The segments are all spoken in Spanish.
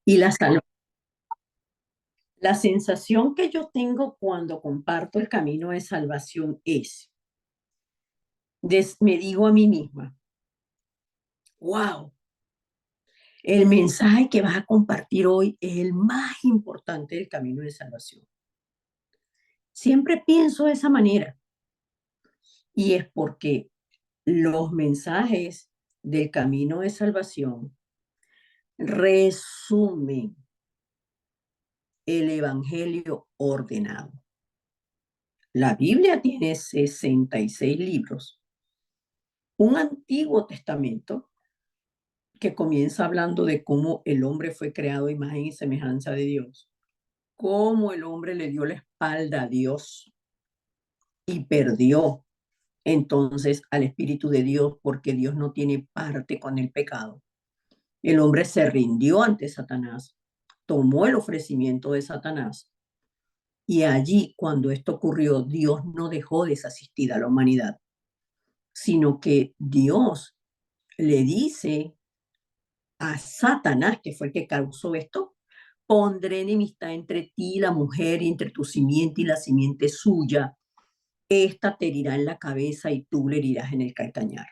Y la sensación que yo tengo cuando comparto el camino de salvación es, me digo a mí misma, wow, el mensaje que vas a compartir hoy es el más importante del camino de salvación. Siempre pienso de esa manera y es porque los mensajes del camino de salvación resumen el evangelio ordenado. La Biblia tiene 66 libros, un Antiguo Testamento que comienza hablando de cómo el hombre fue creado a imagen y semejanza de Dios, cómo el hombre le dio la espalda a Dios y perdió entonces al Espíritu de Dios porque Dios no tiene parte con el pecado. El hombre se rindió ante Satanás, tomó el ofrecimiento de Satanás y allí cuando esto ocurrió, Dios no dejó desasistir a la humanidad, sino que Dios le dice a Satanás, que fue el que causó esto, pondré enemistad entre ti y la mujer, y entre tu simiente y la simiente suya. Esta te herirá en la cabeza y tú le herirás en el calcañar.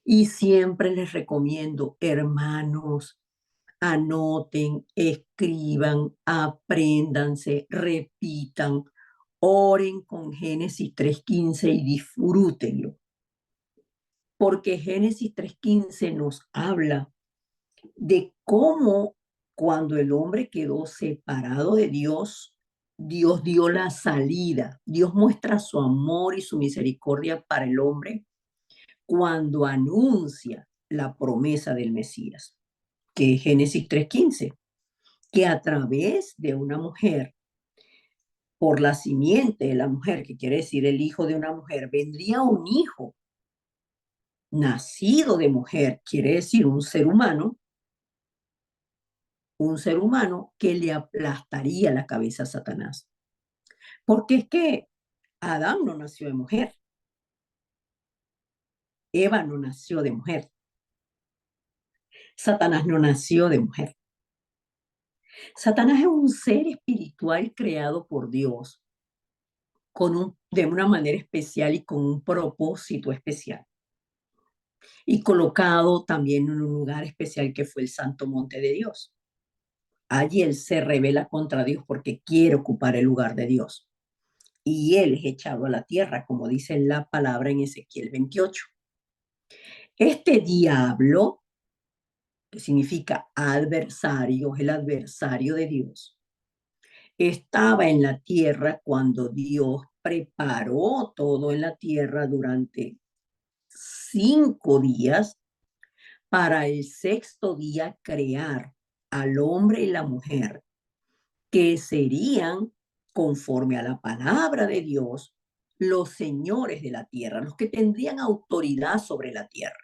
Y siempre les recomiendo, hermanos, anoten, escriban, apréndanse, repitan, oren con Génesis 3:15 y disfrútenlo. Porque Génesis 3:15 nos habla de cómo cuando el hombre quedó separado de Dios, Dios dio la salida. Dios muestra su amor y su misericordia para el hombre cuando anuncia la promesa del Mesías, que es Génesis 3:15, que a través de una mujer, por la simiente de la mujer, que quiere decir el hijo de una mujer, vendría un hijo nacido de mujer, quiere decir un ser humano que le aplastaría la cabeza a Satanás. Porque es que Adán no nació de mujer, Eva no nació de mujer, Satanás no nació de mujer. Satanás es un ser espiritual creado por Dios de una manera especial y con un propósito especial. Y colocado también en un lugar especial que fue el Santo Monte de Dios. Allí él se revela contra Dios porque quiere ocupar el lugar de Dios. Y él es echado a la tierra, como dice la palabra en Ezequiel 28. Este diablo, que significa adversario, es el adversario de Dios, estaba en la tierra cuando Dios preparó todo en la tierra durante 5 días para el sexto día crear al hombre y la mujer que serían, conforme a la palabra de Dios, los señores de la tierra, los que tendrían autoridad sobre la tierra.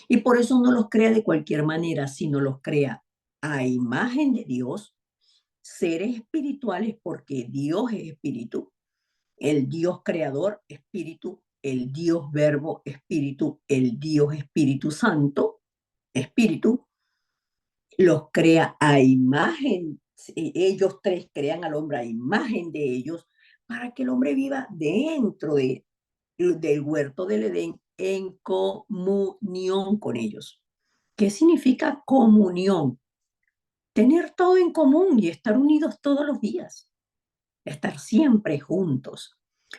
Y por eso no los crea de cualquier manera, sino los crea a imagen de Dios, seres espirituales, porque Dios es espíritu, el Dios creador, espíritu, el Dios verbo, espíritu, el Dios Espíritu Santo, espíritu, los crea a imagen, ellos tres crean al hombre a imagen de ellos, para que el hombre viva dentro del huerto del Edén en comunión con ellos. ¿Qué significa comunión? Tener todo en común y estar unidos todos los días, estar siempre juntos.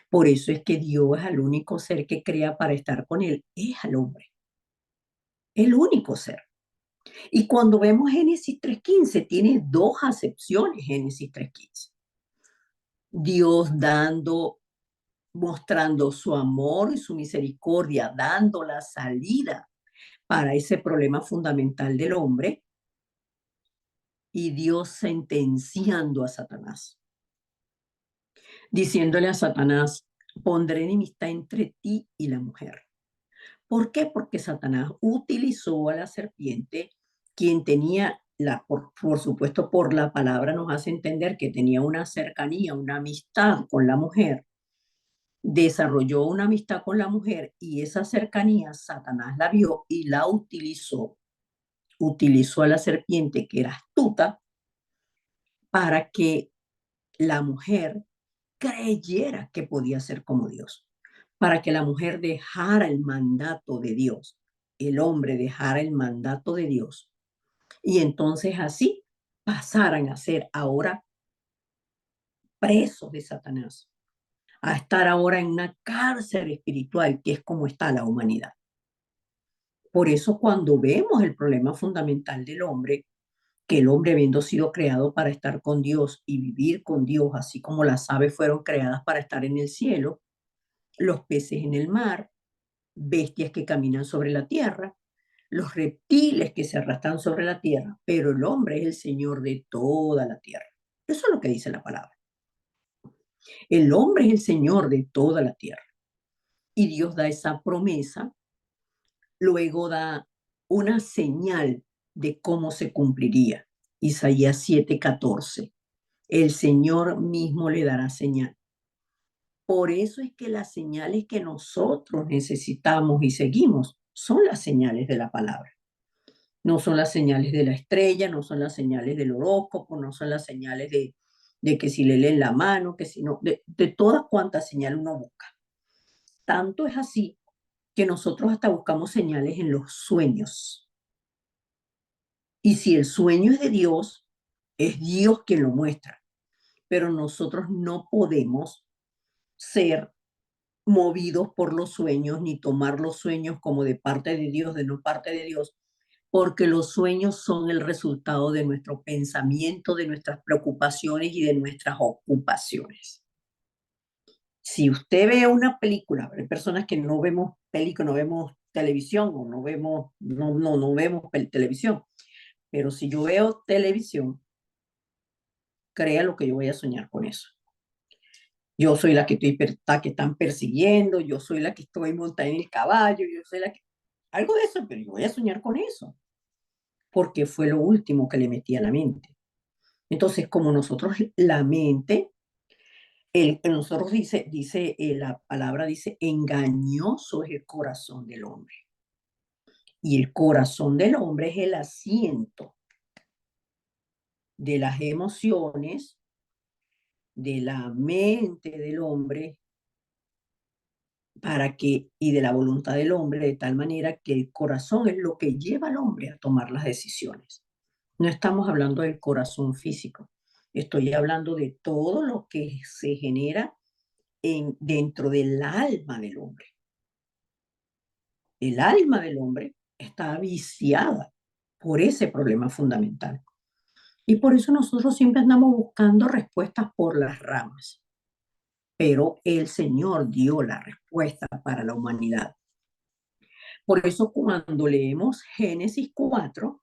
Por eso es que Dios es el único ser que crea para estar con él, es al hombre, el único ser. Y cuando vemos Génesis 3:15, tiene dos acepciones Génesis 3:15. Dios mostrando su amor y su misericordia, dando la salida para ese problema fundamental del hombre, y Dios sentenciando a Satanás, diciéndole a Satanás, pondré enemistad entre ti y la mujer. ¿Por qué? Porque Satanás utilizó a la serpiente, quien tenía, por supuesto, por la palabra nos hace entender que tenía una cercanía, una amistad con la mujer, desarrolló una amistad con la mujer y esa cercanía Satanás la vio y la utilizó a la serpiente que era astuta para que la mujer creyera que podía ser como Dios, para que la mujer dejara el mandato de Dios, el hombre dejara el mandato de Dios, y entonces así pasaran a ser ahora presos de Satanás, a estar ahora en una cárcel espiritual, que es como está la humanidad. Por eso cuando vemos el problema fundamental del hombre, que el hombre habiendo sido creado para estar con Dios y vivir con Dios, así como las aves fueron creadas para estar en el cielo, los peces en el mar, bestias que caminan sobre la tierra, los reptiles que se arrastran sobre la tierra, pero el hombre es el Señor de toda la tierra. Eso es lo que dice la palabra. El hombre es el Señor de toda la tierra. Y Dios da esa promesa, luego da una señal de cómo se cumpliría. Isaías 7:14. El Señor mismo le dará señal. Por eso es que las señales que nosotros necesitamos y seguimos son las señales de la palabra. No son las señales de la estrella, no son las señales del horóscopo, no son las señales de que si le leen la mano, que si no, de todas cuantas señales uno busca. Tanto es así que nosotros hasta buscamos señales en los sueños. Y si el sueño es Dios quien lo muestra. Pero nosotros no podemos ser movidos por los sueños ni tomar los sueños como de parte de Dios, de no parte de Dios, porque los sueños son el resultado de nuestro pensamiento, de nuestras preocupaciones y de nuestras ocupaciones. Si usted ve una película, hay personas que no vemos película, no vemos televisión o no vemos televisión, pero si yo veo televisión, crea lo que yo voy a soñar con eso. Yo soy la que que están persiguiendo, yo soy la que estoy montada en el caballo, yo soy la que... Algo de eso, pero yo voy a soñar con eso, porque fue lo último que le metí a la mente. Entonces, como nosotros, la mente, nosotros la palabra dice, engañoso es el corazón del hombre. Y el corazón del hombre es el asiento de las emociones, de la mente del hombre y de la voluntad del hombre, de tal manera que el corazón es lo que lleva al hombre a tomar las decisiones. No estamos hablando del corazón físico, estoy hablando de todo lo que se genera dentro del alma del hombre. El alma del hombre está viciada por ese problema fundamental. Y por eso nosotros siempre andamos buscando respuestas por las ramas. Pero el Señor dio la respuesta para la humanidad. Por eso cuando leemos Génesis 4,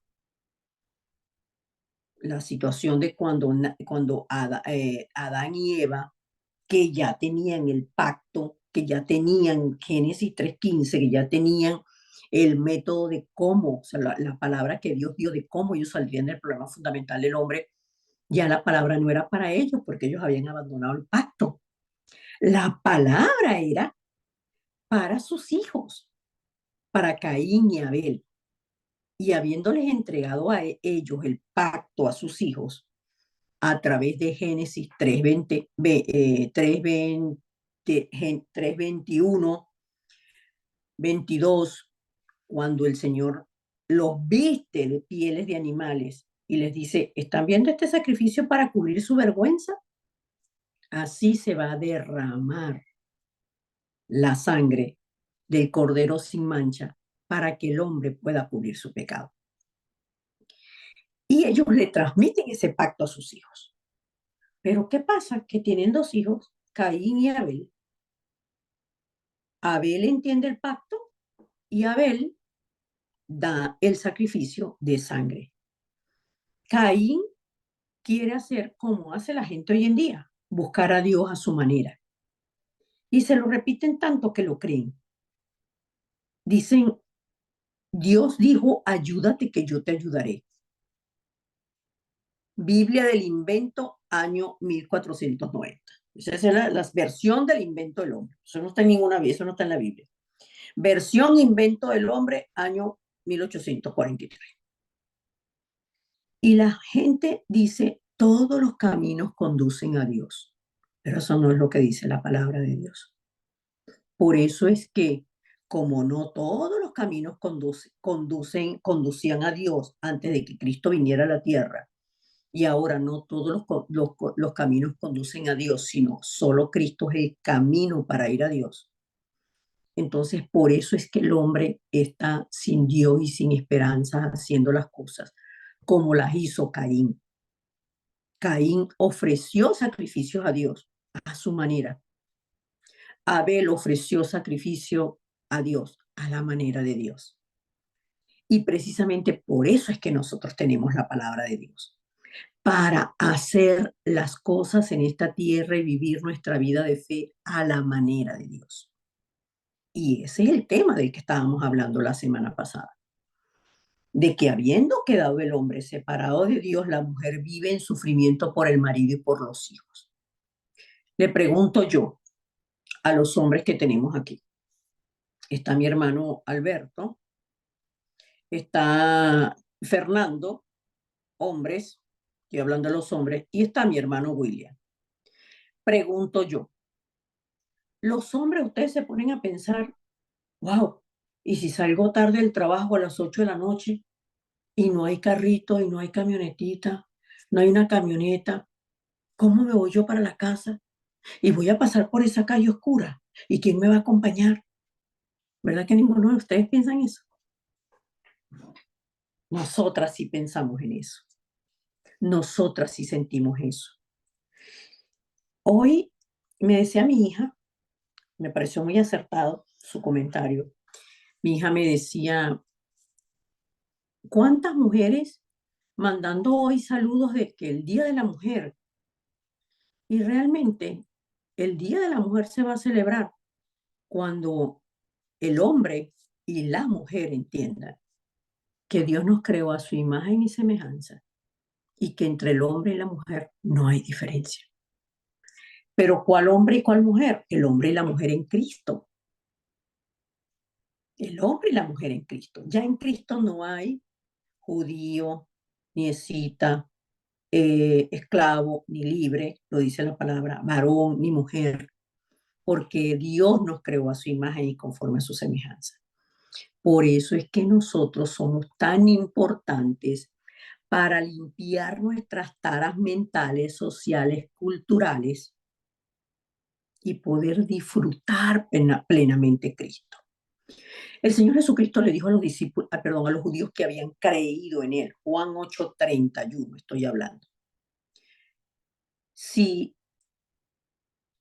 la situación de cuando Adán y Eva, que ya tenían el pacto, que ya tenían Génesis 3:15, que ya tenían el método de cómo, o sea, la palabra que Dios dio de cómo ellos saldrían del problema fundamental del hombre, ya la palabra no era para ellos porque ellos habían abandonado el pacto. La palabra era para sus hijos, para Caín y Abel. Y habiéndoles entregado a ellos el pacto a sus hijos a través de Génesis 3:20, 3:21, 22, cuando el Señor los viste de pieles de animales y les dice, ¿están viendo este sacrificio para cubrir su vergüenza? Así se va a derramar la sangre del cordero sin mancha para que el hombre pueda cubrir su pecado. Y ellos le transmiten ese pacto a sus hijos. Pero ¿qué pasa? Que tienen dos hijos, Caín y Abel. Abel entiende el pacto y Abel da el sacrificio de sangre. Caín quiere hacer como hace la gente hoy en día, buscar a Dios a su manera. Y se lo repiten tanto que lo creen. Dicen, Dios dijo, ayúdate que yo te ayudaré. Biblia del invento, año 1490. Esa es la versión del invento del hombre. Eso no está en ninguna, eso no está en la Biblia. Versión invento del hombre, año 1843. Y la gente dice, todos los caminos conducen a Dios. Pero eso no es lo que dice la palabra de Dios. Por eso es que, como no todos los caminos conducían a Dios antes de que Cristo viniera a la tierra, y ahora no todos los caminos conducen a Dios, sino solo Cristo es el camino para ir a Dios. Entonces, por eso es que el hombre está sin Dios y sin esperanza haciendo las cosas como las hizo Caín. Caín ofreció sacrificios a Dios a su manera. Abel ofreció sacrificio a Dios a la manera de Dios. Y precisamente por eso es que nosotros tenemos la palabra de Dios, para hacer las cosas en esta tierra y vivir nuestra vida de fe a la manera de Dios. Y ese es el tema del que estábamos hablando la semana pasada, de que habiendo quedado el hombre separado de Dios, la mujer vive en sufrimiento por el marido y por los hijos. Le pregunto yo a los hombres que tenemos aquí. Está mi hermano Alberto, está Fernando, hombres, estoy hablando de los hombres, y está mi hermano William. Pregunto yo, los hombres, ustedes se ponen a pensar, wow, ¿y si salgo tarde del trabajo a las 8 de la noche y no hay carrito y no hay camionetita, no hay una camioneta? ¿Cómo me voy yo para la casa? Y voy a pasar por esa calle oscura. ¿Y quién me va a acompañar? ¿Verdad que ninguno de ustedes piensa en eso? Nosotras sí pensamos en eso. Nosotras sí sentimos eso. Hoy me decía mi hija, me pareció muy acertado su comentario. Mi hija me decía, ¿cuántas mujeres mandando hoy saludos de que el Día de la Mujer? Y realmente el Día de la Mujer se va a celebrar cuando el hombre y la mujer entiendan que Dios nos creó a su imagen y semejanza y que entre el hombre y la mujer no hay diferencia. Pero ¿cuál hombre y cuál mujer? El hombre y la mujer en Cristo. El hombre y la mujer en Cristo. Ya en Cristo no hay judío, ni escita, esclavo, ni libre, lo dice la palabra, varón, ni mujer, porque Dios nos creó a su imagen y conforme a su semejanza. Por eso es que nosotros somos tan importantes para limpiar nuestras taras mentales, sociales, culturales y poder disfrutar plenamente Cristo. El Señor Jesucristo le dijo a los discípulos, perdón, a los judíos que habían creído en él, Juan 8:31 estoy hablando. Si,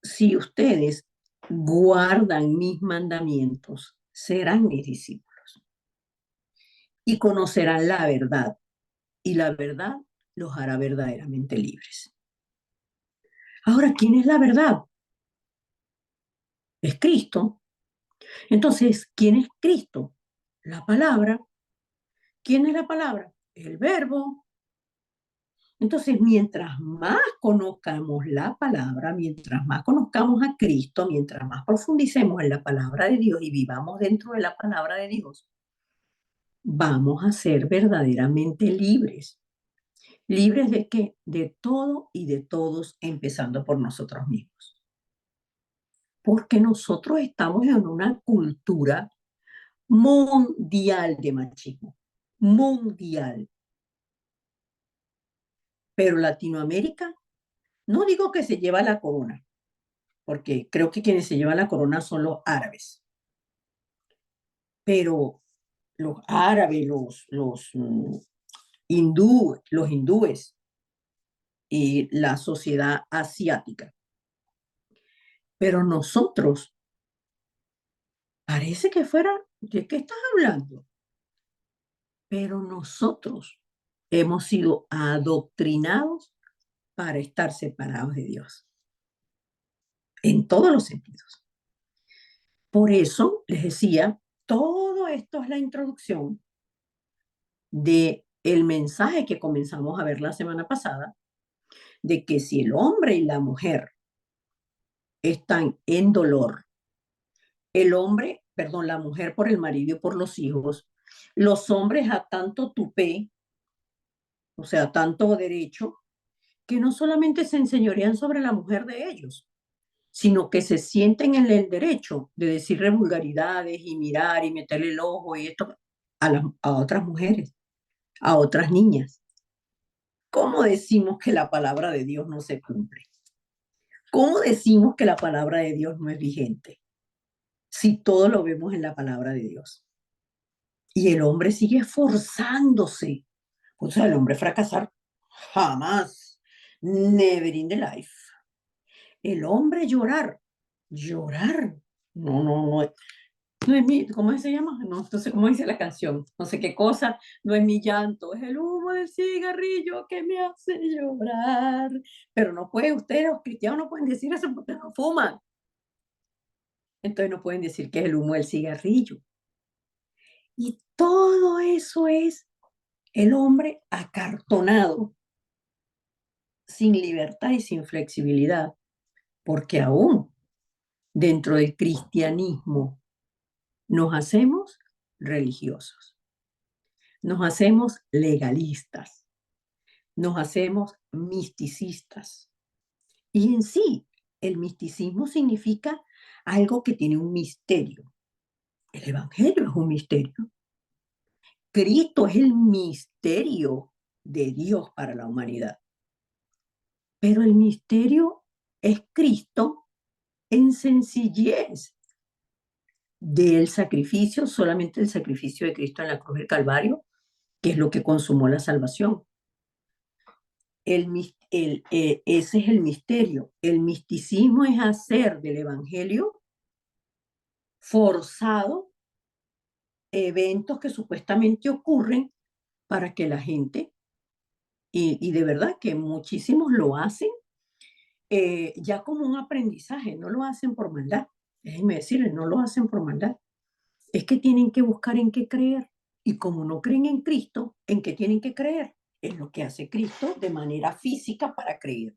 si ustedes guardan mis mandamientos, serán mis discípulos y conocerán la verdad, y la verdad los hará verdaderamente libres. Ahora, ¿quién es la verdad? Es Cristo. Entonces, ¿quién es Cristo? La palabra. ¿Quién es la palabra? El verbo. Entonces, mientras más conozcamos la palabra, mientras más conozcamos a Cristo, mientras más profundicemos en la palabra de Dios y vivamos dentro de la palabra de Dios, vamos a ser verdaderamente libres. ¿Libres de qué? De todo y de todos, empezando por nosotros mismos. Porque nosotros estamos en una cultura mundial de machismo. Mundial. Pero Latinoamérica, no digo que se lleva la corona, porque creo que quienes se llevan la corona son los árabes. Pero los árabes, los hindúes y la sociedad asiática. Pero nosotros, parece que fuera, ¿de qué estás hablando? Pero nosotros hemos sido adoctrinados para estar separados de Dios, en todos los sentidos. Por eso les decía, todo esto es la introducción de el mensaje que comenzamos a ver la semana pasada, de que si el hombre y la mujer están en dolor, el hombre, perdón, la mujer por el marido y por los hijos, los hombres a tanto tupé, o sea, tanto derecho, que no solamente se enseñorean sobre la mujer de ellos, sino que se sienten en el derecho de decirle vulgaridades y mirar y meterle el ojo y esto a otras mujeres, a otras niñas. ¿Cómo decimos que la palabra de Dios no se cumple? ¿Cómo decimos que la palabra de Dios no es vigente? Si todo lo vemos en la palabra de Dios. Y el hombre sigue esforzándose. O sea, el hombre fracasar jamás. Never in the life. El hombre llorar. Llorar. No, no, no. No es mi, ¿cómo se llama? No sé cómo dice la canción, no sé qué cosa, no es mi llanto, es el humo del cigarrillo que me hace llorar. Pero no puede, ustedes los cristianos no pueden decir eso porque no fuman. Entonces no pueden decir que es el humo del cigarrillo. Y todo eso es el hombre acartonado, sin libertad y sin flexibilidad, porque aún dentro del cristianismo nos hacemos religiosos, nos hacemos legalistas, nos hacemos misticistas. Y en sí, el misticismo significa algo que tiene un misterio. El Evangelio es un misterio. Cristo es el misterio de Dios para la humanidad. Pero el misterio es Cristo en sencillez del sacrificio, solamente el sacrificio de Cristo en la cruz del Calvario, que es lo que consumó la salvación. Ese es el misterio. El misticismo es hacer del Evangelio forzado eventos que supuestamente ocurren para que la gente, y de verdad que muchísimos lo hacen ya como un aprendizaje, no lo hacen por maldad. Déjenme decirles, no lo hacen por maldad. Es que tienen que buscar en qué creer. Y como no creen en Cristo, ¿en qué tienen que creer? Es lo que hace Cristo de manera física para creer.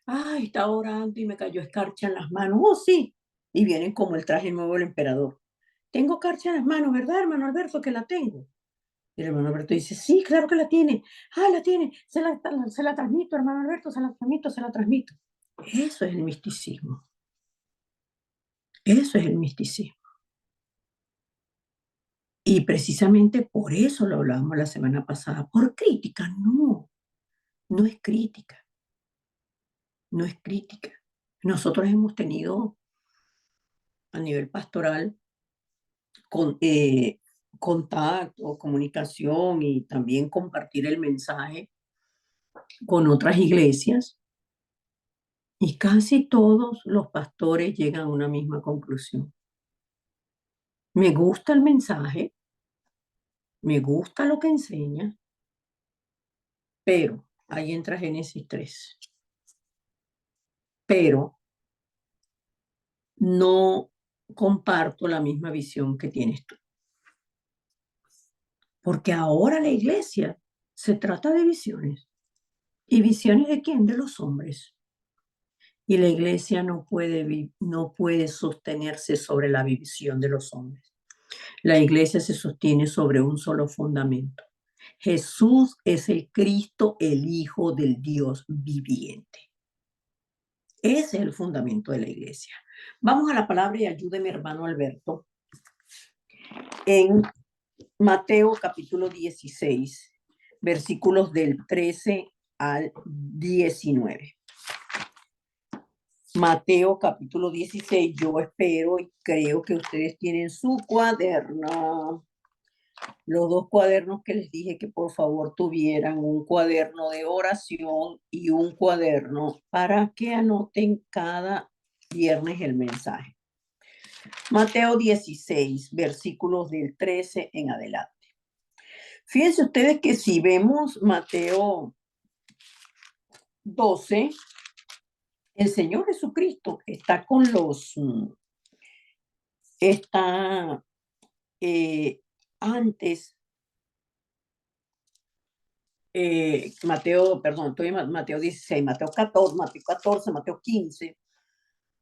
Ay, estaba orando y me cayó escarcha en las manos. Oh, sí. Y vienen como el traje nuevo del emperador. Tengo escarcha en las manos, ¿verdad, hermano Alberto? Que la tengo. Y el hermano Alberto dice, sí, claro que la tiene. Ah, la tiene. Se la transmito, hermano Alberto, se la transmito, se la transmito. Eso es el misticismo. Eso es el misticismo. Y precisamente por eso lo hablábamos la semana pasada. Por crítica, no. No es crítica. No es crítica. Nosotros hemos tenido a nivel pastoral con, contacto, comunicación y también compartir el mensaje con otras iglesias y casi todos los pastores llegan a una misma conclusión. Me gusta el mensaje, me gusta lo que enseña, pero ahí entra Génesis 3. Pero no comparto la misma visión que tienes tú. Porque ahora la iglesia se trata de visiones. ¿Y visiones de quién? De los hombres. Y la iglesia no puede sostenerse sobre la visión de los hombres. La iglesia se sostiene sobre un solo fundamento. Jesús es el Cristo, el Hijo del Dios viviente. Ese es el fundamento de la iglesia. Vamos a la palabra y ayúdeme, hermano Alberto, en Mateo capítulo 16, versículos del 13 al 19. Mateo capítulo 16, yo espero y creo que ustedes tienen su cuaderno. Los dos cuadernos que les dije que por favor tuvieran, un cuaderno de oración y un cuaderno para que anoten cada viernes el mensaje. Mateo 16, versículos del 13 en adelante. Fíjense ustedes que si vemos Mateo 12, el Señor Jesucristo está con está antes, Mateo, perdón, estoy en Mateo 16, Mateo 14, Mateo 15,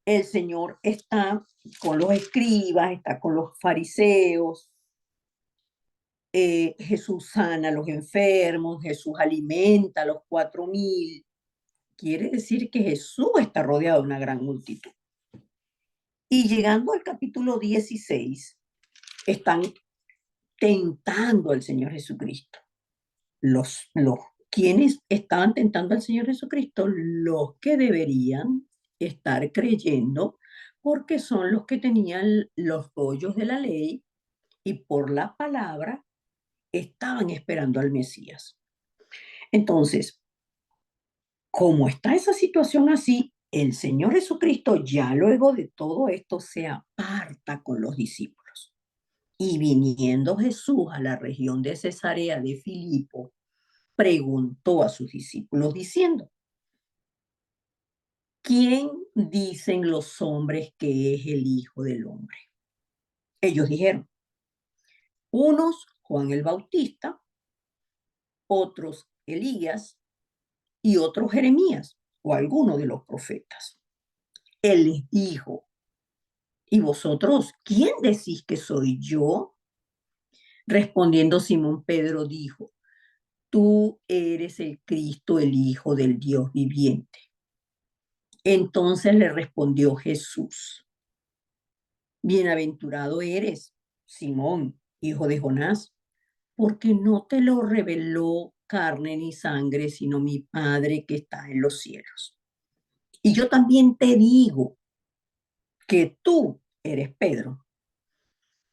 el Señor está con los escribas, está con los fariseos, Jesús sana a los enfermos, Jesús alimenta a los 4.000. Quiere decir que Jesús está rodeado de una gran multitud. Y llegando al capítulo 16, están tentando al Señor Jesucristo. Los quienes estaban tentando al Señor Jesucristo, los que deberían estar creyendo, porque son los que tenían los rollos de la ley y por la palabra estaban esperando al Mesías. Entonces, como está esa situación así, el Señor Jesucristo ya luego de todo esto se aparta con los discípulos. Y viniendo Jesús a la región de Cesarea de Filipo, preguntó a sus discípulos diciendo, ¿quién dicen los hombres que es el Hijo del Hombre? Ellos dijeron, unos Juan el Bautista, otros Elías y otros Jeremías o alguno de los profetas. Él les dijo, ¿y vosotros quién decís que soy yo? Respondiendo Simón Pedro dijo, tú eres el Cristo, el Hijo del Dios viviente. Entonces le respondió Jesús, bienaventurado eres, Simón, hijo de Jonás, porque no te lo reveló carne ni sangre, sino mi Padre que está en los cielos. Y yo también te digo que tú eres Pedro,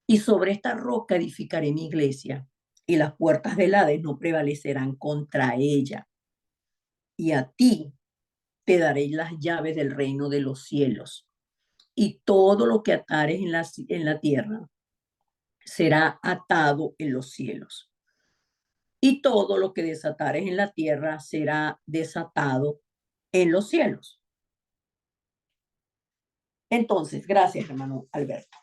y sobre esta roca edificaré mi iglesia, y las puertas del Hades no prevalecerán contra ella. Y a ti te daré las llaves del reino de los cielos. Y todo lo que atares en la tierra será atado en los cielos. Y todo lo que desatares en la tierra será desatado en los cielos. Entonces, gracias, hermano Alberto.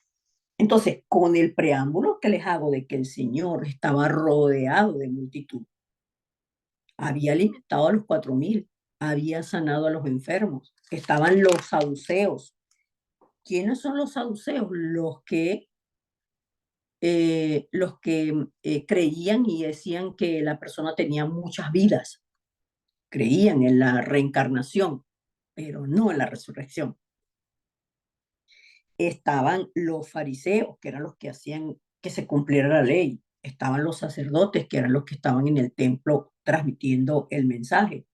Entonces, con el preámbulo que les hago de que el Señor estaba rodeado de multitud, había alimentado a los 4.000, había sanado a los enfermos, estaban los saduceos. ¿Quiénes son los saduceos? Los que creían y decían que la persona tenía muchas vidas, creían en la reencarnación, pero no en la resurrección. Estaban los fariseos, que eran los que hacían que se cumpliera la ley. Estaban los sacerdotes, que eran los que estaban en el templo transmitiendo el mensaje.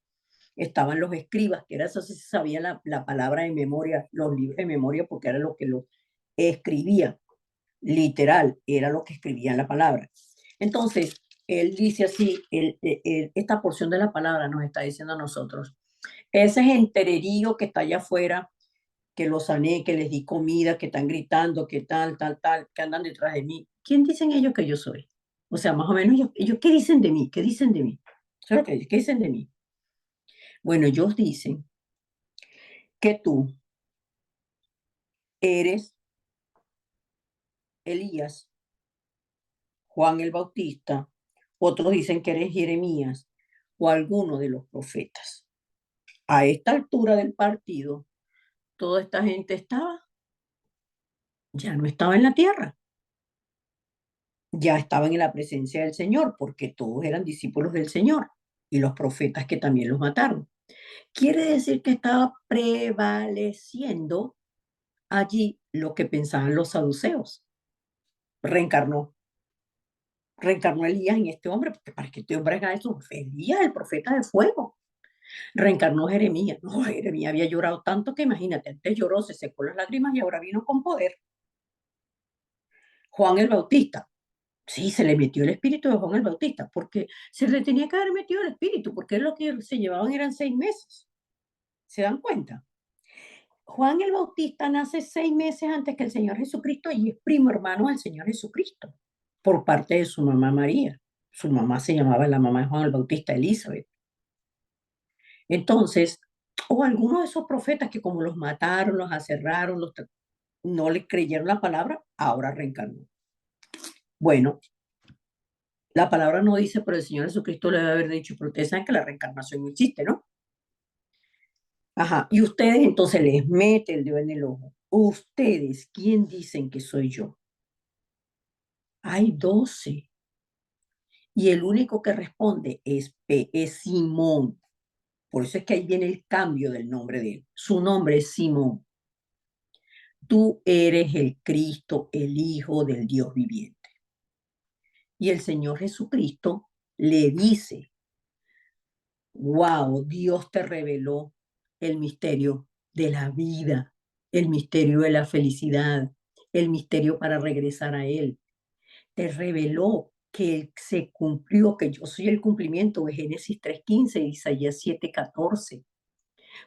Estaban los escribas, que era eso, se sabía la palabra de memoria, los libros de memoria, porque era lo que lo escribía, literal, era lo que escribía la palabra. Entonces, él dice así, esta porción de la palabra nos está diciendo a nosotros, ese gentererío que está allá afuera, que los sané, que les di comida, que están gritando, que tal, tal, tal, que andan detrás de mí. ¿Quién dicen ellos que yo soy? O sea, más o menos ellos ¿qué dicen de mí? ¿Qué dicen de mí? ¿Qué dicen de mí? Bueno, ellos dicen que tú eres Elías, Juan el Bautista, otros dicen que eres Jeremías o alguno de los profetas. A esta altura del partido, toda esta gente ya no estaba en la tierra, ya estaban en la presencia del Señor, porque todos eran discípulos del Señor y los profetas que también los mataron. Quiere decir que estaba prevaleciendo allí lo que pensaban los saduceos. Reencarnó. Reencarnó Elías en este hombre, porque para que este hombre haga eso, Elías, el profeta de fuego. Reencarnó Jeremías. No, Jeremías había llorado tanto que imagínate, antes lloró, se secó las lágrimas y ahora vino con poder. Juan el Bautista. Sí, se le metió el espíritu de Juan el Bautista, porque se le tenía que haber metido el espíritu, porque lo que se llevaban eran 6 meses. ¿Se dan cuenta? Juan el Bautista nace 6 meses antes que el Señor Jesucristo y es primo hermano del Señor Jesucristo, por parte de su mamá María. Su mamá se llamaba la mamá de Juan el Bautista, Elizabeth. Entonces, o algunos de esos profetas que como los mataron, los aserraron, no le creyeron la palabra, ahora reencarnó. Bueno, la palabra no dice, pero el Señor Jesucristo le debe haber dicho, pero ustedes saben que la reencarnación no existe, ¿no? Ajá, y ustedes entonces les mete el dedo en el ojo. ¿Ustedes quién dicen que soy yo? Hay 12. Y el único que responde es Simón. Por eso es que ahí viene el cambio del nombre de él. Su nombre es Simón. Tú eres el Cristo, el Hijo del Dios viviente. Y el Señor Jesucristo le dice, wow, Dios te reveló el misterio de la vida, el misterio de la felicidad, el misterio para regresar a Él. Te reveló que se cumplió, que yo soy el cumplimiento de Génesis 3:15, Isaías 7:14,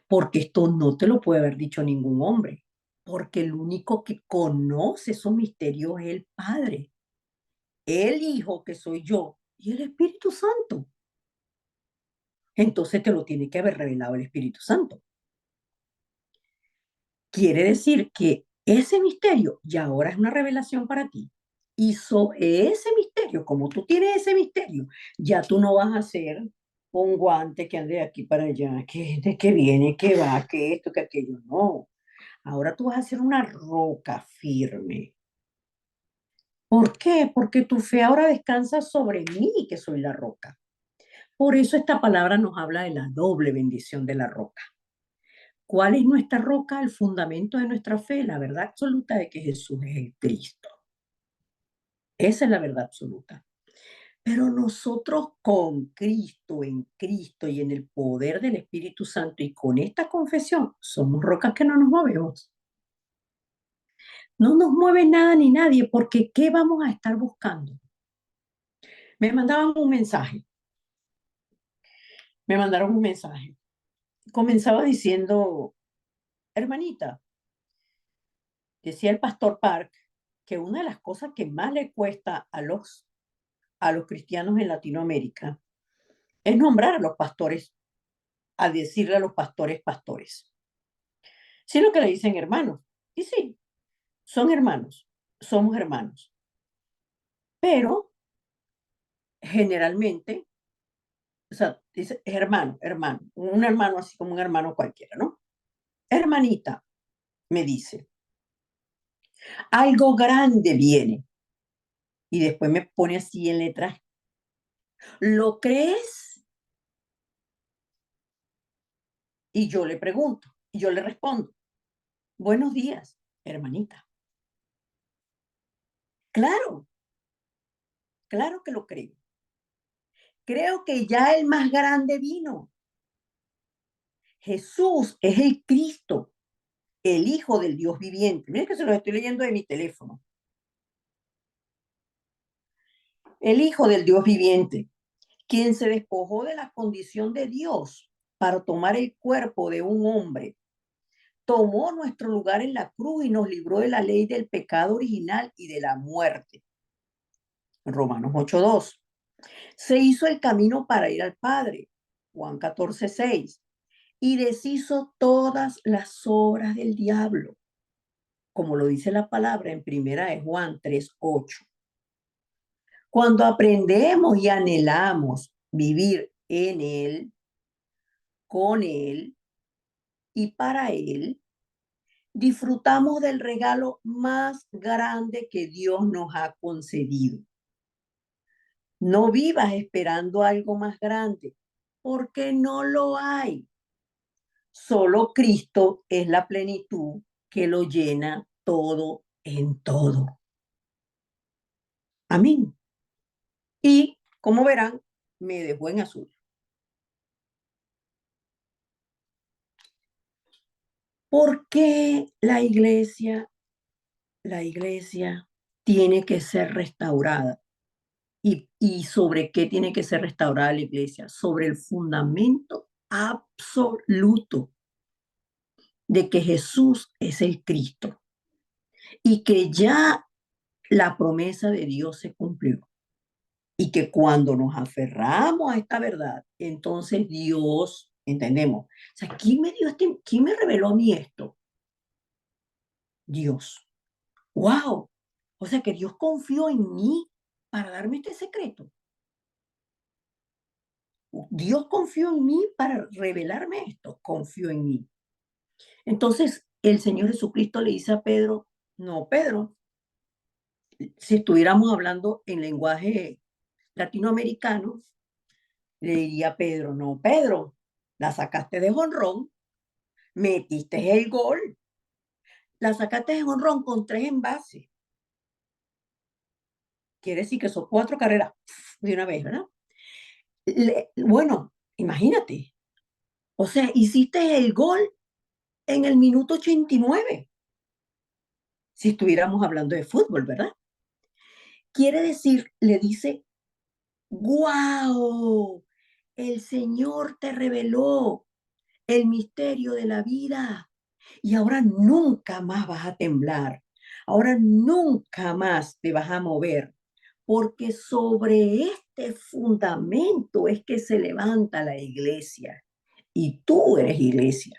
porque esto no te lo puede haber dicho ningún hombre, porque el único que conoce esos misterios es el Padre, el Hijo que soy yo y el Espíritu Santo. Entonces te lo tiene que haber revelado el Espíritu Santo. Quiere decir que ese misterio ya ahora es una revelación para ti. Y sobre ese misterio, como tú tienes ese misterio, ya tú no vas a ser un guante que ande de aquí para allá, que viene, que va, que esto, que aquello. No. Ahora tú vas a ser una roca firme. ¿Por qué? Porque tu fe ahora descansa sobre mí, que soy la roca. Por eso esta palabra nos habla de la doble bendición de la roca. ¿Cuál es nuestra roca? El fundamento de nuestra fe, la verdad absoluta de que Jesús es el Cristo. Esa es la verdad absoluta. Pero nosotros con Cristo, en Cristo y en el poder del Espíritu Santo y con esta confesión, somos rocas que no nos movemos. No nos mueve nada ni nadie, porque ¿qué vamos a estar buscando? Me mandaban un mensaje, me mandaron un mensaje. Comenzaba diciendo, hermanita, decía el pastor Park, que una de las cosas que más le cuesta a los cristianos en Latinoamérica es nombrar a los pastores, a decirle a los pastores pastores, sino que le dicen hermanos. Y sí, son hermanos, somos hermanos, pero generalmente, o sea, dice hermano, hermano, un hermano así como un hermano cualquiera, ¿no? Hermanita, me dice, algo grande viene. Y después me pone así en letras, ¿lo crees? Y yo le pregunto, y yo le respondo, buenos días, hermanita. Claro, claro que lo creo. Creo que ya el más grande vino. Jesús es el Cristo, el Hijo del Dios viviente. Miren que se los estoy leyendo de mi teléfono. El Hijo del Dios viviente, quien se despojó de la condición de Dios para tomar el cuerpo de un hombre, tomó nuestro lugar en la cruz y nos libró de la ley del pecado original y de la muerte. Romanos 8:2. Se hizo el camino para ir al Padre. Juan 14:6. Y deshizo todas las obras del diablo, como lo dice la palabra en primera de Juan 3:8. Cuando aprendemos y anhelamos vivir en Él, con Él y para Él, disfrutamos del regalo más grande que Dios nos ha concedido. No vivas esperando algo más grande, porque no lo hay. Solo Cristo es la plenitud que lo llena todo en todo. Amén. Y como verán, me dejó en azul. ¿Por qué la iglesia tiene que ser restaurada? ¿Y sobre qué tiene que ser restaurada la iglesia? Sobre el fundamento absoluto de que Jesús es el Cristo y que ya la promesa de Dios se cumplió. Y que cuando nos aferramos a esta verdad, entonces Dios, entendemos. O sea, ¿quién me reveló a mí esto? Dios. ¡Wow! O sea, que Dios confió en mí para darme este secreto. Dios confió en mí para revelarme esto. Confió en mí. Entonces, el Señor Jesucristo le dice a Pedro, no, Pedro, si estuviéramos hablando en lenguaje latinoamericano, le diría a Pedro, no, Pedro, la sacaste de jonrón, metiste el gol, la sacaste de jonrón con 3 envases. Quiere decir que son 4 carreras de una vez, ¿verdad? Bueno, imagínate, o sea, hiciste el gol en el minuto 89, si estuviéramos hablando de fútbol, ¿verdad? Quiere decir, le dice, ¡guau! El Señor te reveló el misterio de la vida y ahora nunca más vas a temblar, ahora nunca más te vas a mover, porque sobre este fundamento es que se levanta la iglesia y tú eres iglesia.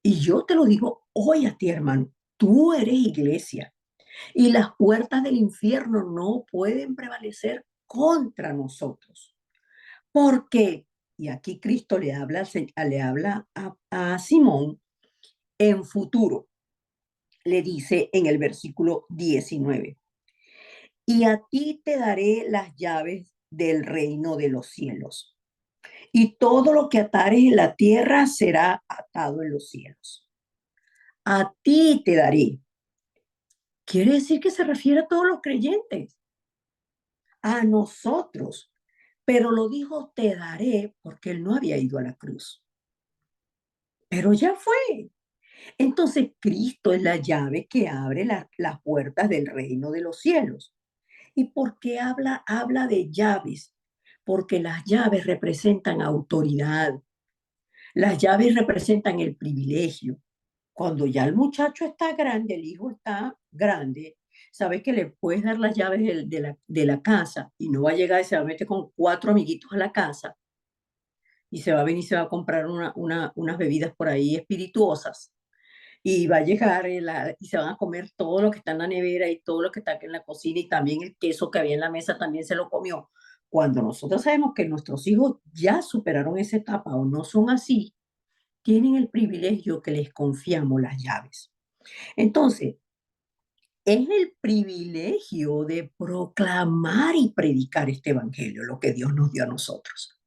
Y yo te lo digo hoy a ti, hermano, tú eres iglesia y las puertas del infierno no pueden prevalecer contra nosotros. Porque, y aquí Cristo le habla a Simón en futuro, le dice en el versículo 19, y a ti te daré las llaves del reino de los cielos, y todo lo que atares en la tierra será atado en los cielos. A ti te daré. Quiere decir que se refiere a todos los creyentes, a nosotros, pero lo dijo te daré porque él no había ido a la cruz. Pero ya fue. Entonces Cristo es la llave que abre las puertas del reino de los cielos. ¿Y por qué habla de llaves? Porque las llaves representan autoridad, las llaves representan el privilegio. Cuando ya el muchacho está grande, el hijo está grande, sabes que le puedes dar las llaves de la casa y no va a llegar y se va a meter con 4 amiguitos a la casa y se va a venir y se va a comprar unas bebidas por ahí espirituosas y va a llegar y se van a comer todo lo que está en la nevera y todo lo que está aquí en la cocina y también el queso que había en la mesa también se lo comió. Cuando nosotros sabemos que nuestros hijos ya superaron esa etapa o no son así, tienen el privilegio que les confiamos las llaves. Entonces, es el privilegio de proclamar y predicar este evangelio, lo que Dios nos dio a nosotros.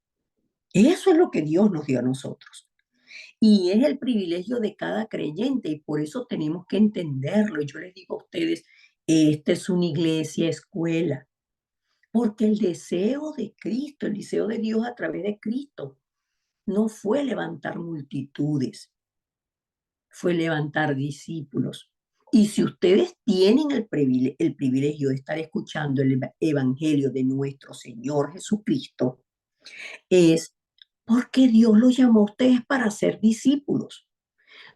Eso es lo que Dios nos dio a nosotros. Y es el privilegio de cada creyente y por eso tenemos que entenderlo. Y yo les digo a ustedes, esta es una iglesia escuela, porque el deseo de Cristo, el deseo de Dios a través de Cristo, no fue levantar multitudes, fue levantar discípulos. Y si ustedes tienen el privilegio de estar escuchando el evangelio de nuestro Señor Jesucristo, es porque Dios los llamó a ustedes para ser discípulos.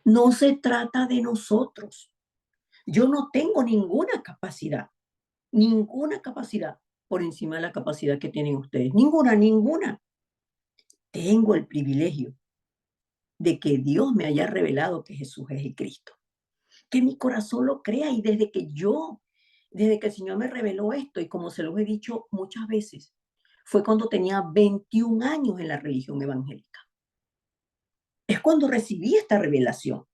No se trata de nosotros. Yo no tengo ninguna capacidad por encima de la capacidad que tienen ustedes. Ninguna, ninguna. Tengo el privilegio de que Dios me haya revelado que Jesús es el Cristo. Que mi corazón lo crea y desde que el Señor me reveló esto, y como se los he dicho muchas veces, fue cuando tenía 21 años en la religión evangélica. Es cuando recibí esta revelación.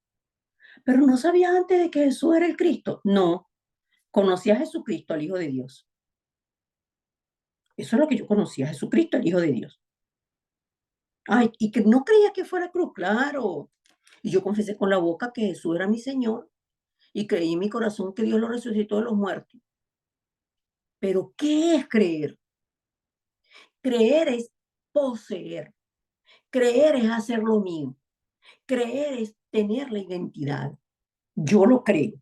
Pero no sabía antes de que Jesús era el Cristo. No, conocía a Jesucristo, al Hijo de Dios. Eso es lo que yo conocía, a Jesucristo, el Hijo de Dios. Ay, y que no creía que fuera cruz, claro. Y yo confesé con la boca que Jesús era mi Señor y creí en mi corazón que Dios lo resucitó de los muertos. Pero, ¿qué es creer? Creer es poseer. Creer es hacer lo mío. Creer es tener la identidad. Yo lo creo,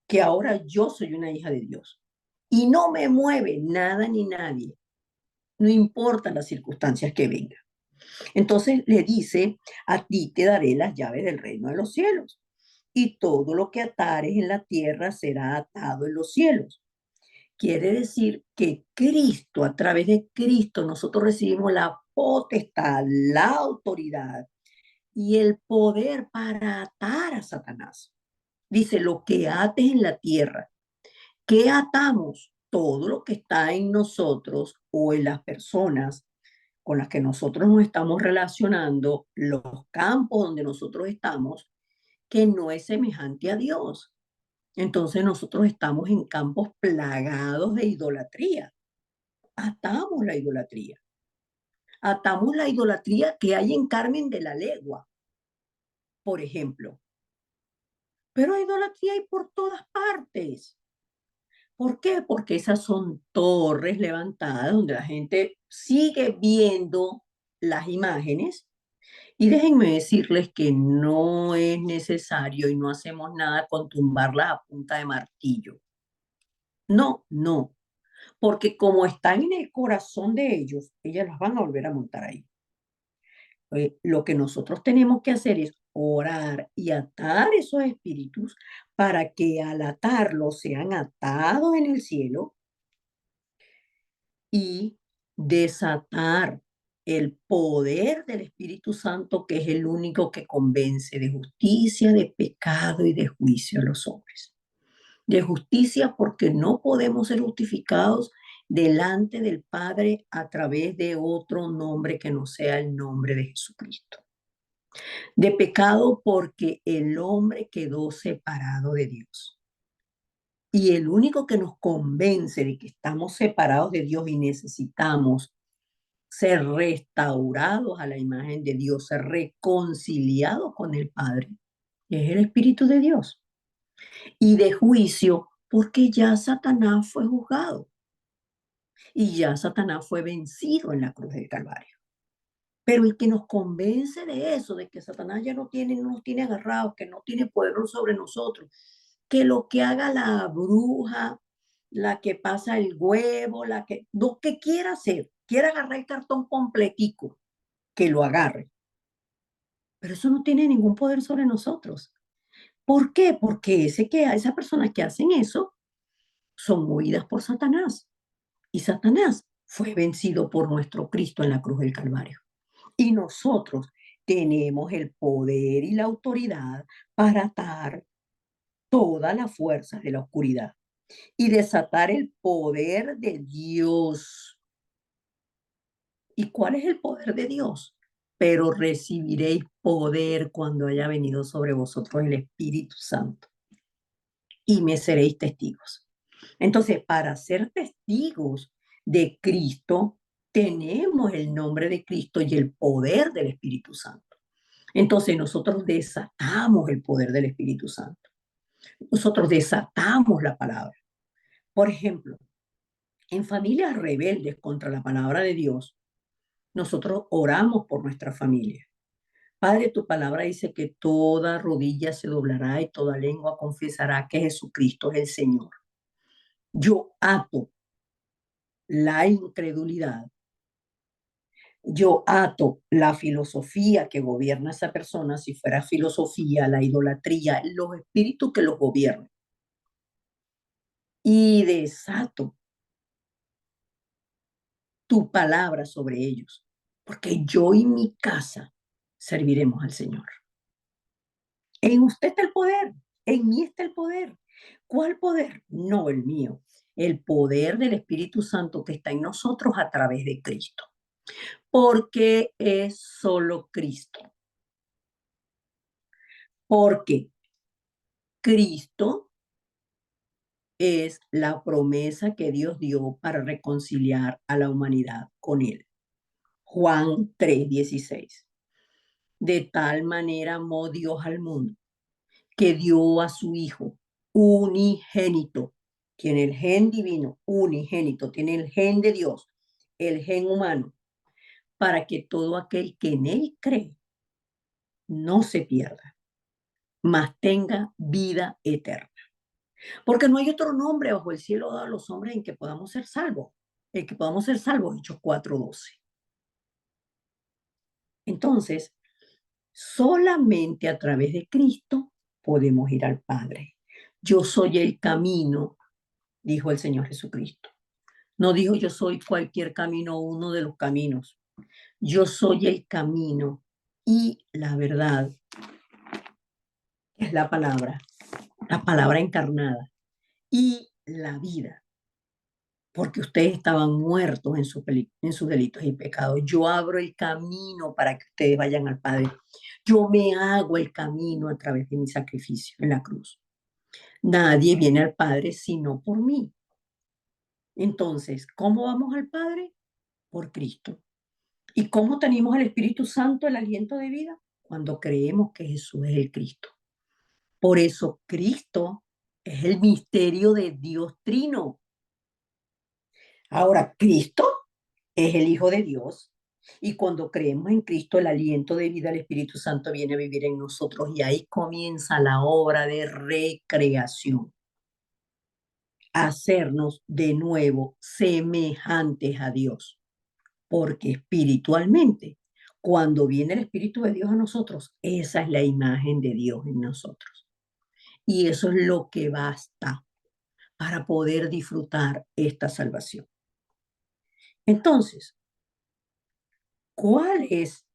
que ahora yo soy una hija de Dios. Y no me mueve nada ni nadie. No importa las circunstancias que vengan. Entonces le dice, a ti te daré las llaves del reino de los cielos. Y todo lo que atares en la tierra será atado en los cielos. Quiere decir que Cristo, a través de Cristo, nosotros recibimos la potestad, la autoridad y el poder para atar a Satanás. Dice, lo que ates en la tierra, ¿qué atamos? Todo lo que está en nosotros o en las personas con las que nosotros nos estamos relacionando, los campos donde nosotros estamos, que no es semejante a Dios. Entonces nosotros estamos en campos plagados de idolatría. atamos la idolatría. Atamos la idolatría que hay en Carmen de la Legua, por ejemplo. Pero idolatría hay por todas partes. ¿Por qué? Porque esas son torres levantadas donde la gente sigue viendo las imágenes. Y déjenme decirles que no es necesario y no hacemos nada con tumbarlas a punta de martillo. No, no, porque como están en el corazón de ellos, ellas las van a volver a montar ahí. Lo que nosotros tenemos que hacer es orar y atar esos espíritus para que al atarlos sean atados en el cielo y desatar el poder del Espíritu Santo, que es el único que convence de justicia, de pecado y de juicio a los hombres. De justicia porque no podemos ser justificados delante del Padre a través de otro nombre que no sea el nombre de Jesucristo. De pecado porque el hombre quedó separado de Dios. Y el único que nos convence de que estamos separados de Dios y necesitamos ser restaurados a la imagen de Dios, ser reconciliados con el Padre, es el Espíritu de Dios. Y de juicio, porque ya Satanás fue juzgado y ya Satanás fue vencido en la cruz del Calvario. Pero el que nos convence de eso, de que Satanás ya no nos tiene agarrados, que no tiene poder sobre nosotros, que lo que haga la bruja, la que pasa el huevo, lo que quiera hacer, quiera agarrar el cartón completico, que lo agarre. Pero eso no tiene ningún poder sobre nosotros. ¿Por qué? Porque esas personas que hacen eso son movidas por Satanás. Y Satanás fue vencido por nuestro Cristo en la cruz del Calvario. Y nosotros tenemos el poder y la autoridad para atar todas las fuerzas de la oscuridad y desatar el poder de Dios. ¿Y cuál es el poder de Dios? Pero recibiréis poder cuando haya venido sobre vosotros el Espíritu Santo y me seréis testigos. Entonces, para ser testigos de Cristo, tenemos el nombre de Cristo y el poder del Espíritu Santo. Entonces, nosotros desatamos el poder del Espíritu Santo. Nosotros desatamos la palabra. Por ejemplo, en familias rebeldes contra la palabra de Dios, nosotros oramos por nuestra familia. Padre, tu palabra dice que toda rodilla se doblará y toda lengua confesará que Jesucristo es el Señor. Yo ato la incredulidad, yo ato la filosofía que gobierna a esa persona, si fuera filosofía, la idolatría, los espíritus que los gobiernan, y desato tu palabra sobre ellos, porque yo y mi casa serviremos al Señor. En usted está el poder, en mí está el poder. ¿Cuál poder? No el mío, el poder del Espíritu Santo que está en nosotros a través de Cristo, porque es solo Cristo, porque Cristo es la promesa que Dios dio para reconciliar a la humanidad con Él. Juan 3:16. De tal manera amó Dios al mundo que dio a su Hijo unigénito, tiene el gen divino, unigénito, tiene el gen de Dios, el gen humano, para que todo aquel que en Él cree no se pierda, mas tenga vida eterna. Porque no hay otro nombre bajo el cielo dado a los hombres en que podamos ser salvos. El que podamos ser salvos, Hechos 4:12. Entonces, solamente a través de Cristo podemos ir al Padre. Yo soy el camino, dijo el Señor Jesucristo. No dijo yo soy cualquier camino, uno de los caminos. Yo soy el camino y la verdad, es la palabra encarnada y la vida, porque ustedes estaban muertos en sus delitos y pecados. Yo abro el camino para que ustedes vayan al Padre. Yo me hago el camino a través de mi sacrificio en la cruz. Nadie viene al Padre sino por mí. Entonces, ¿cómo vamos al Padre? Por Cristo. ¿Y cómo tenemos al Espíritu Santo, el aliento de vida? Cuando creemos que Jesús es el Cristo. Por eso Cristo es el misterio de Dios Trino. Ahora, Cristo es el Hijo de Dios. Y cuando creemos en Cristo, el aliento de vida del Espíritu Santo viene a vivir en nosotros y ahí comienza la obra de recreación. Hacernos de nuevo semejantes a Dios. Porque espiritualmente, cuando viene el Espíritu de Dios a nosotros, esa es la imagen de Dios en nosotros. Y eso es lo que basta para poder disfrutar esta salvación. Entonces, ¿cuál es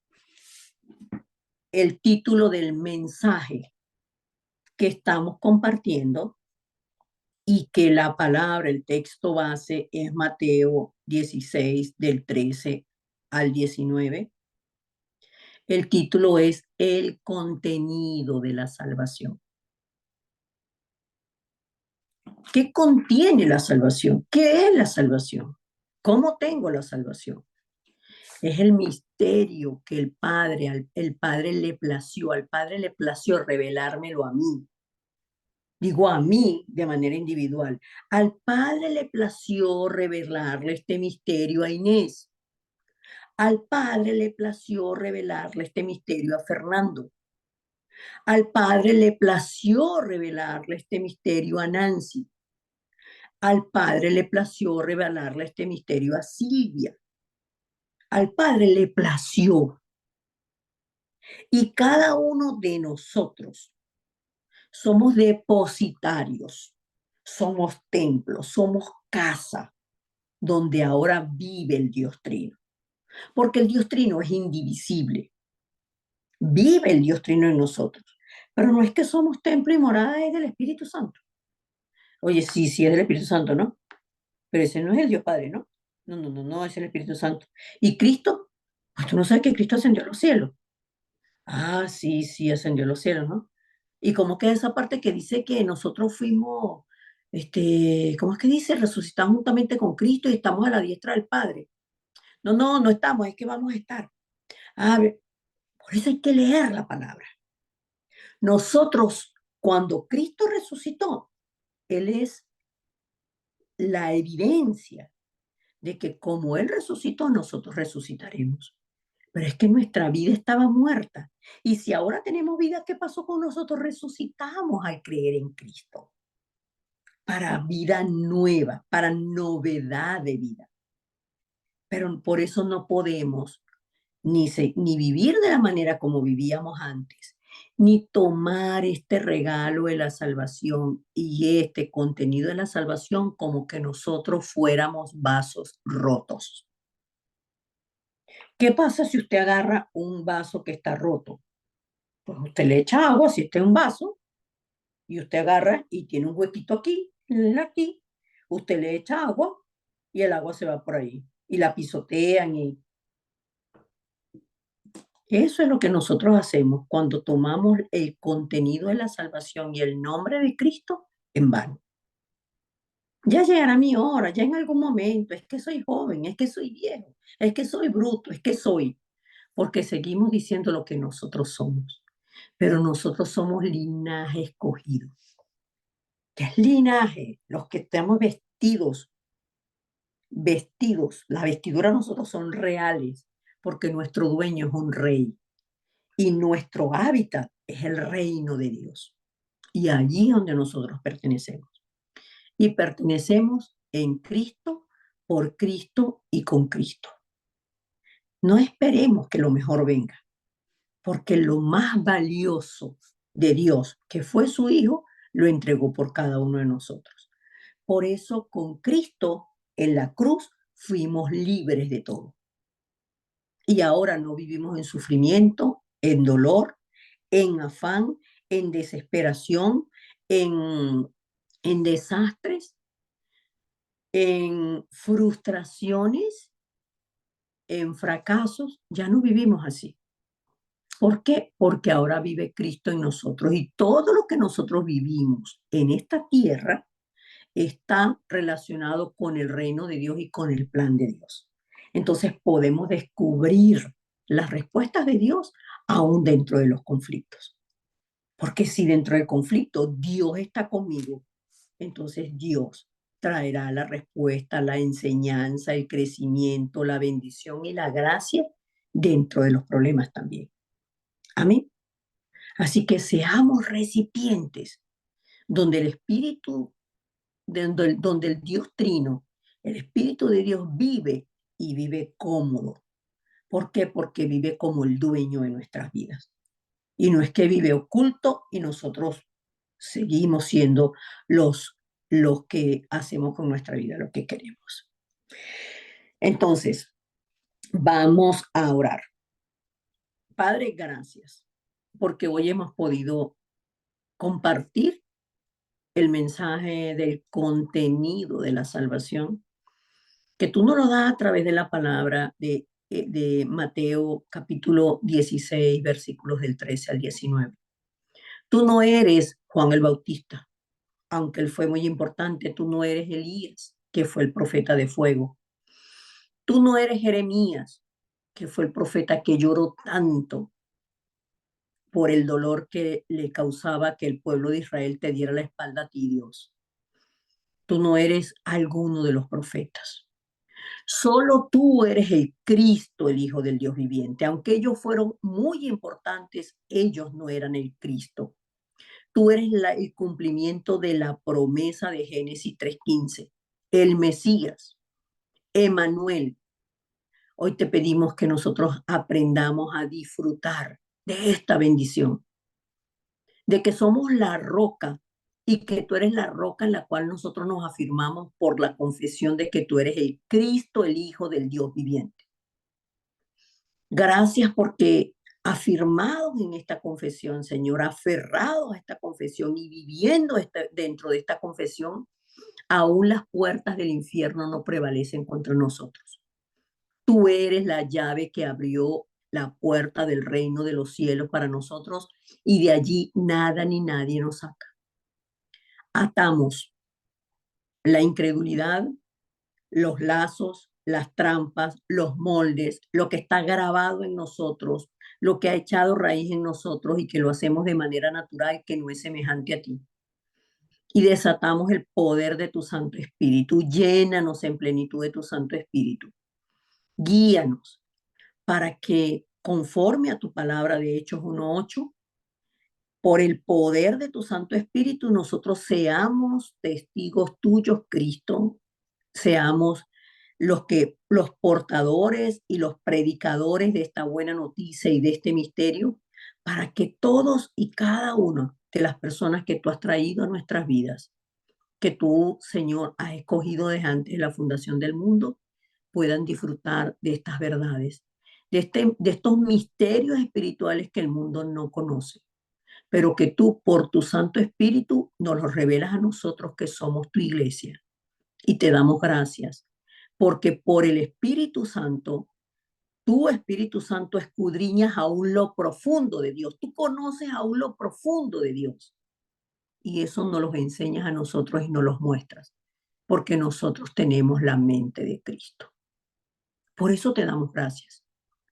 el título del mensaje que estamos compartiendo? Y que la palabra, el texto base es Mateo 16, del 13 al 19. El título es El contenido de la salvación. ¿Qué contiene la salvación? ¿Qué es la salvación? ¿Cómo tengo la salvación? Es el misterio que el Padre, al Padre le plació revelármelo a mí. Digo a mí de manera individual. Al Padre le plació revelarle este misterio a Inés. Al Padre le plació revelarle este misterio a Fernando. Al Padre le plació revelarle este misterio a Nancy. Al Padre le plació revelarle este misterio a Silvia. Al Padre le plació. Y cada uno de nosotros somos depositarios, somos templos, somos casa donde ahora vive el Dios Trino. Porque el Dios Trino es indivisible. Vive el Dios Trino en nosotros. Pero no es que somos templo y morada del Espíritu Santo. Oye, sí, sí es del Espíritu Santo, ¿no? Pero ese no es el Dios Padre, ¿no? No, no, no, no, es el Espíritu Santo. ¿Y Cristo? Pues tú no sabes que Cristo ascendió a los cielos. Ah, sí, sí, ascendió a los cielos, ¿no? ¿Y cómo queda esa parte que dice que nosotros fuimos, ¿cómo es que dice? Resucitamos juntamente con Cristo y estamos a la diestra del Padre. No, no, no estamos, es que vamos a estar. A ver, por eso hay que leer la palabra. Nosotros, cuando Cristo resucitó, Él es la evidencia de que como Él resucitó, nosotros resucitaremos. Pero es que nuestra vida estaba muerta. Y si ahora tenemos vida, ¿qué pasó con nosotros? Resucitamos al creer en Cristo. Para vida nueva, para novedad de vida. Pero por eso no podemos ni vivir de la manera como vivíamos antes, ni tomar este regalo de la salvación y este contenido de la salvación como que nosotros fuéramos vasos rotos. ¿Qué pasa si usted agarra un vaso que está roto? Pues usted le echa agua, si este es un vaso, y usted agarra y tiene un huequito aquí, usted le echa agua y el agua se va por ahí. Y la pisotean y eso es lo que nosotros hacemos cuando tomamos el contenido de la salvación y el nombre de Cristo en vano. Ya llegará mi hora, ya en algún momento, es que soy joven, es que soy viejo, es que soy bruto, es que soy, porque seguimos diciendo lo que nosotros somos, pero nosotros somos linaje escogido. ¿Qué es linaje? Los que estamos vestidos, las vestiduras de nosotros son reales, porque nuestro dueño es un rey y nuestro hábitat es el reino de Dios. Y allí es donde nosotros pertenecemos. Y pertenecemos en Cristo, por Cristo y con Cristo. No esperemos que lo mejor venga, porque lo más valioso de Dios, que fue su Hijo, lo entregó por cada uno de nosotros. Por eso con Cristo en la cruz fuimos libres de todo. Y ahora no vivimos en sufrimiento, en dolor, en afán, en desesperación, en, en desastres, en frustraciones, en fracasos. Ya no vivimos así. ¿Por qué? Porque ahora vive Cristo en nosotros y todo lo que nosotros vivimos en esta tierra está relacionado con el reino de Dios y con el plan de Dios. Entonces podemos descubrir las respuestas de Dios aún dentro de los conflictos. Porque si dentro del conflicto Dios está conmigo, entonces Dios traerá la respuesta, la enseñanza, el crecimiento, la bendición y la gracia dentro de los problemas también. Amén. Así que seamos recipientes donde el Espíritu, donde el Dios Trino, el Espíritu de Dios vive y vive cómodo. ¿Por qué? Porque vive como el dueño de nuestras vidas. Y no es que vive oculto y nosotros seguimos siendo los que hacemos con nuestra vida lo que queremos. Entonces, vamos a orar. Padre, gracias, porque hoy hemos podido compartir el mensaje del contenido de la salvación, que tú nos lo das a través de la palabra de Mateo capítulo 16, versículos del 13 al 19. Tú no eres Juan el Bautista, aunque él fue muy importante. Tú no eres Elías, que fue el profeta de fuego. Tú no eres Jeremías, que fue el profeta que lloró tanto por el dolor que le causaba que el pueblo de Israel te diera la espalda a ti, Dios. Tú no eres alguno de los profetas. Solo tú eres el Cristo, el Hijo del Dios viviente. Aunque ellos fueron muy importantes, ellos no eran el Cristo. Tú eres el cumplimiento de la promesa de Génesis 3:15, el Mesías, Emanuel. Hoy te pedimos que nosotros aprendamos a disfrutar de esta bendición, de que somos la roca y que tú eres la roca en la cual nosotros nos afirmamos por la confesión de que tú eres el Cristo, el Hijo del Dios viviente. Gracias porque afirmados en esta confesión, Señor, aferrados a esta confesión y viviendo dentro de esta confesión, aún las puertas del infierno no prevalecen contra nosotros. Tú eres la llave que abrió la puerta del reino de los cielos para nosotros y de allí nada ni nadie nos saca. Atamos la incredulidad, los lazos, las trampas, los moldes, lo que está grabado en nosotros, lo que ha echado raíz en nosotros y que lo hacemos de manera natural, que no es semejante a ti. Y desatamos el poder de tu Santo Espíritu. Llénanos en plenitud de tu Santo Espíritu. Guíanos para que, conforme a tu palabra de Hechos 1:8, por el poder de tu Santo Espíritu, nosotros seamos testigos tuyos, Cristo, seamos los portadores y los predicadores de esta buena noticia y de este misterio, para que todos y cada uno de las personas que tú has traído a nuestras vidas, que tú, Señor, has escogido desde antes de la fundación del mundo, puedan disfrutar de estas verdades, de estos misterios espirituales que el mundo no conoce, pero que tú, por tu Santo Espíritu, nos los revelas a nosotros que somos tu iglesia. Y te damos gracias, porque por el Espíritu Santo, tu Espíritu Santo escudriñas aún lo profundo de Dios. Tú conoces aún lo profundo de Dios. Y eso nos los enseñas a nosotros y nos los muestras, porque nosotros tenemos la mente de Cristo. Por eso te damos gracias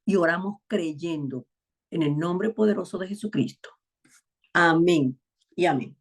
y oramos creyendo en el nombre poderoso de Jesucristo. Amén y amén.